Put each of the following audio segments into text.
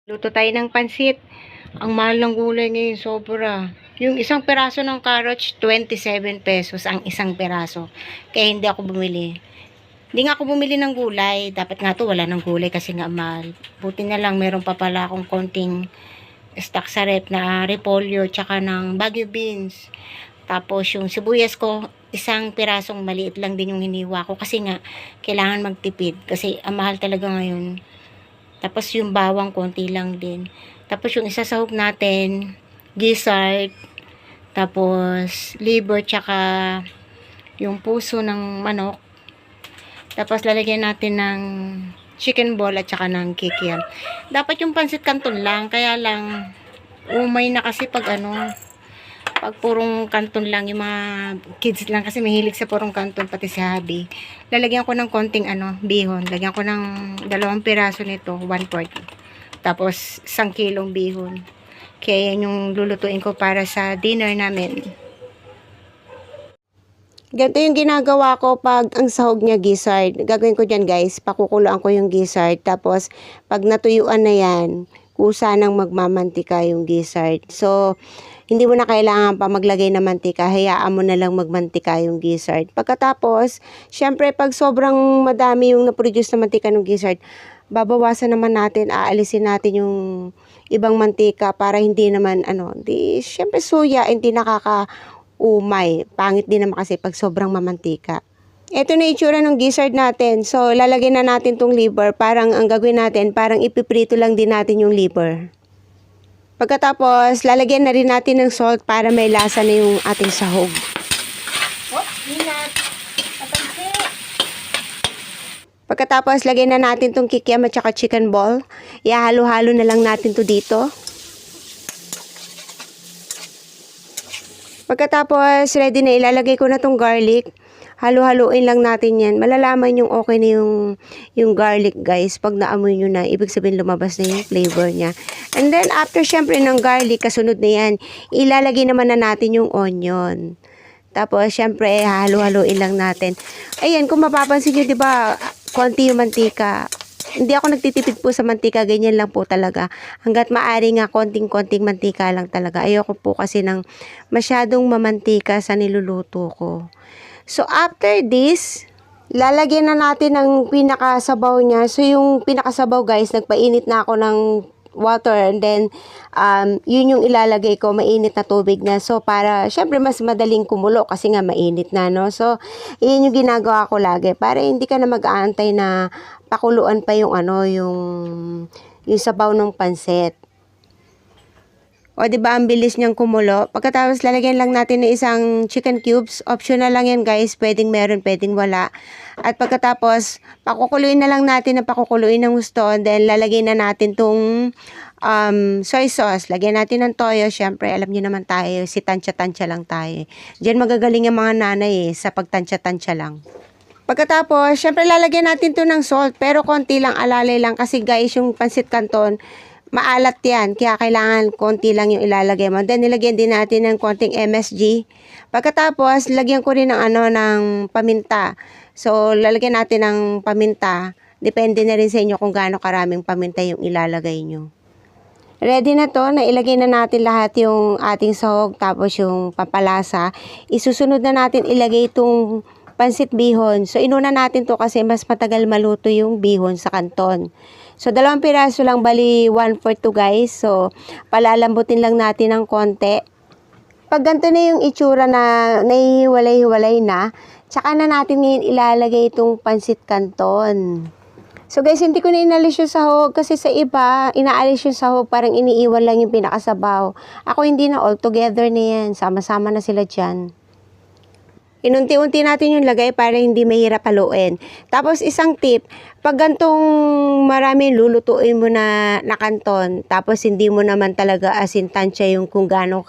Luto tayo ng pansit. Ang mahal ng gulay ngayon, sobra. Yung isang peraso ng carrots, 27 pesos ang isang peraso. Kaya hindi ako bumili. Hindi nga ako bumili ng gulay. Dapat nga to wala ng gulay kasi nga mahal. Buti na lang meron pa pala akong konting stock sa rep na repolyo tsaka ng Baguio beans. Tapos yung sibuyas ko, isang pirasong maliit lang din yung hiniwa ko kasi nga kailangan magtipid kasi ang mahal talaga ngayon. Tapos yung bawang konti lang din. Tapos yung isasahog natin, gizzard, tapos liver tsaka yung puso ng manok. Tapos lalagyan natin ng chicken ball at tsaka ng kikiam. Dapat yung pansit canton lang, kaya lang umay na kasi pag pag purong canton lang, yung mga kids lang kasi mahilig sa purong canton, pati si hubby. Lalagyan ko ng konting bihon. Lagyan ko ng 2 piraso nito, 1/4. Tapos 1 kilong bihon. Kaya yan yung lulutuin ko para sa dinner namin. Ganito yung ginagawa ko pag ang sahog niya gizzard. Gagawin ko dyan guys, pakukuluan ko yung gizzard. Tapos pag natuyuan na yan, kusa nang magmamantika yung gizzard. So, hindi mo na kailangan pa maglagay ng mantika, hayaan mo na lang magmantika yung gizzard. Pagkatapos, syempre pag sobrang madami yung na-produce na mantika ng gizzard, babawasan naman natin, aalisin natin yung ibang mantika para hindi naman syempre suya, hindi nakakaumay. Pangit din naman kasi pag sobrang mamantika. Ito na itsura ng gizzard natin. So, lalagyan na natin tong liver. Parang ang gagawin natin, parang ipiprito lang din natin yung liver. Pagkatapos, lalagyan na rin natin ng salt para may lasa na yung ating sahog. Pagkatapos, lagyan na natin tong kikiam at saka chicken ball. Ihalo-halo na lang natin to dito. Pagkatapos, ready na, ilalagay ko na tong garlic. Halo-haloin lang natin yan. Malalaman yung okay na yung garlic guys. Pag naamoy nyo na, ibig sabihin lumabas na yung flavor niya. And then after syempre ng garlic, kasunod na yan, ilalagay naman na natin yung onion. Tapos syempre, halo-haloin lang natin. Ayan, kung mapapansin nyo, diba, konti yung mantika. Hindi ako nagtitipid po sa mantika, ganyan lang po talaga. Hanggat maaari nga, konting-konting mantika lang talaga. Ayoko po kasi ng masyadong mamantika sa niluluto ko. So, after this, lalagyan na natin ng pinakasabaw niya. So, yung pinakasabaw guys, nagpainit na ako ng water and then, yun yung ilalagay ko, mainit na tubig na. So, para, syempre, mas madaling kumulo kasi nga mainit na, no? So, yun yung ginagawa ko lagi. Para hindi ka na mag-aantay na pakuluan pa yung yung sabaw ng pansit. O, diba, ang bilis niyang kumulo. Pagkatapos, lalagyan lang natin ng isang chicken cubes. Optional lang yan, guys. Pwedeng meron, pwedeng wala. At pagkatapos, pakukuluin na lang natin na pakukuluin ng gusto. And then, lalagyan na natin tong soy sauce. Lagyan natin ng toyo. Siyempre, alam niyo naman tayo, si tansya-tansya lang tayo. Diyan magagaling yung mga nanay sa pagtansya-tansya lang. Pagkatapos, syempre, lalagyan natin to ng salt. Pero konti lang, alalay lang. Kasi, guys, yung pansit canton, maalat yan, kaya kailangan konti lang yung ilalagay mo. Then, nilagyan din natin ng konting MSG. Pagkatapos, lagyan ko rin ng ng paminta. So, lalagyan natin ng paminta. Depende na rin sa inyo kung gaano karaming paminta yung ilalagay nyo. Ready na to, na ilagay na natin lahat yung ating sahog, tapos yung papalasa. Isusunod na natin ilagay itong pansit bihon. So, inuna natin to kasi mas matagal maluto yung bihon sa kanton. So, 2 piraso lang, bali 1/4 to guys. So, palalambutin lang natin ng konti. Pag ganito na yung itsura na nahihiwalay-hiwalay na, tsaka na natin ngayon ilalagay itong pansit canton. So guys, hindi ko na inalis yung sahog kasi sa iba, inaalis yung sahog, parang iniiwan lang yung pinakasabaw. Ako hindi na, all together na yan. Sama-sama na sila dyan. Inunti-unti natin yung lagay para hindi mahirap haluin. Tapos isang tip, pag gantong marami lulutuin mo na kanton, tapos hindi mo naman talaga asintansya yung kung gaano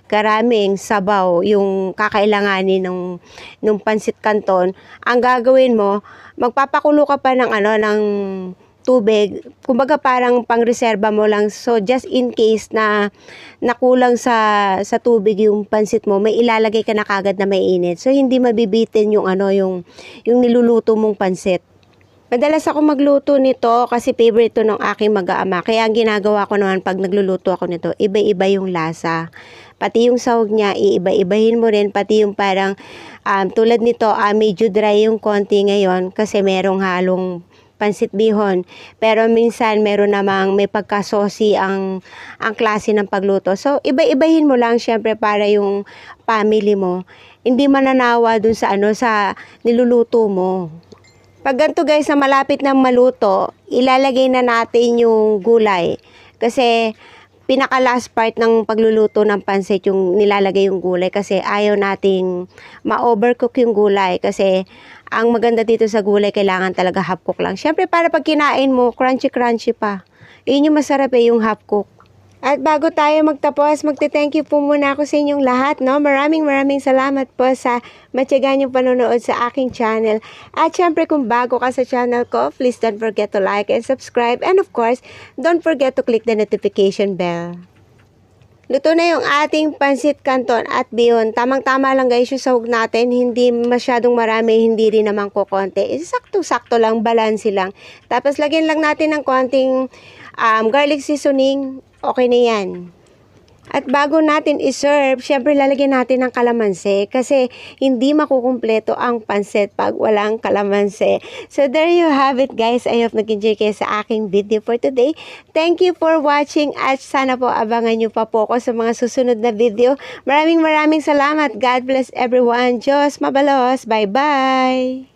karaming sabaw yung kakailanganin ng pansit canton, ang gagawin mo, magpapakulo ka pa ng tubig, kumbaga parang pang-reserba mo lang. So, just in case na nakulang sa tubig yung pansit mo, may ilalagay ka na kagad na mainit. So, hindi mabibitin yung yung niluluto mong pansit. Madalas ako magluto nito kasi favorite to ng aking mag-aama. Kaya ang ginagawa ko naman pag nagluluto ako nito, iba-iba yung lasa. Pati yung sahog niya, iiba-ibahin mo rin. Pati yung parang tulad nito, medyo dry yung konti ngayon kasi merong halong pansit bihon. Pero minsan meron namang may pagka-saucy ang klase ng pagluto. So, iba-ibahin mo lang syempre para yung family mo hindi mananawa dun sa sa niluluto mo. Pag ganito guys na malapit ng maluto, ilalagay na natin yung gulay. Kasi pinaka last part ng pagluluto ng pansit yung nilalagay yung gulay kasi ayaw nating ma-overcook yung gulay kasi ang maganda dito sa gulay kailangan talaga half cook lang. Syempre para pag kinain mo, crunchy-crunchy pa. Yun yung masarap yung half cook. At bago tayo magtapos, magte-thank you po muna ako sa inyong lahat, no? Maraming salamat po sa matyaga niyong panonood sa aking channel. At syempre kung bago ka sa channel ko, please don't forget to like and subscribe. And of course, don't forget to click the notification bell. Luto na yung ating pansit canton at bihon. Tamang-tama lang guys yung sahog natin. Hindi masyadong marami, hindi rin naman kukonti. Sakto-sakto lang, balance lang. Tapos lagyan lang natin ng konting garlic seasoning. Okay na yan. At bago natin i-serve, syempre lalagyan natin ng kalamansi kasi hindi makukumpleto ang pansit pag walang kalamansi. So there you have it guys. I hope nag-enjoy kayo sa aking video for today. Thank you for watching at sana po abangan nyo pa po ako sa mga susunod na video. Maraming salamat. God bless everyone. Diyos mabalos. Bye-bye.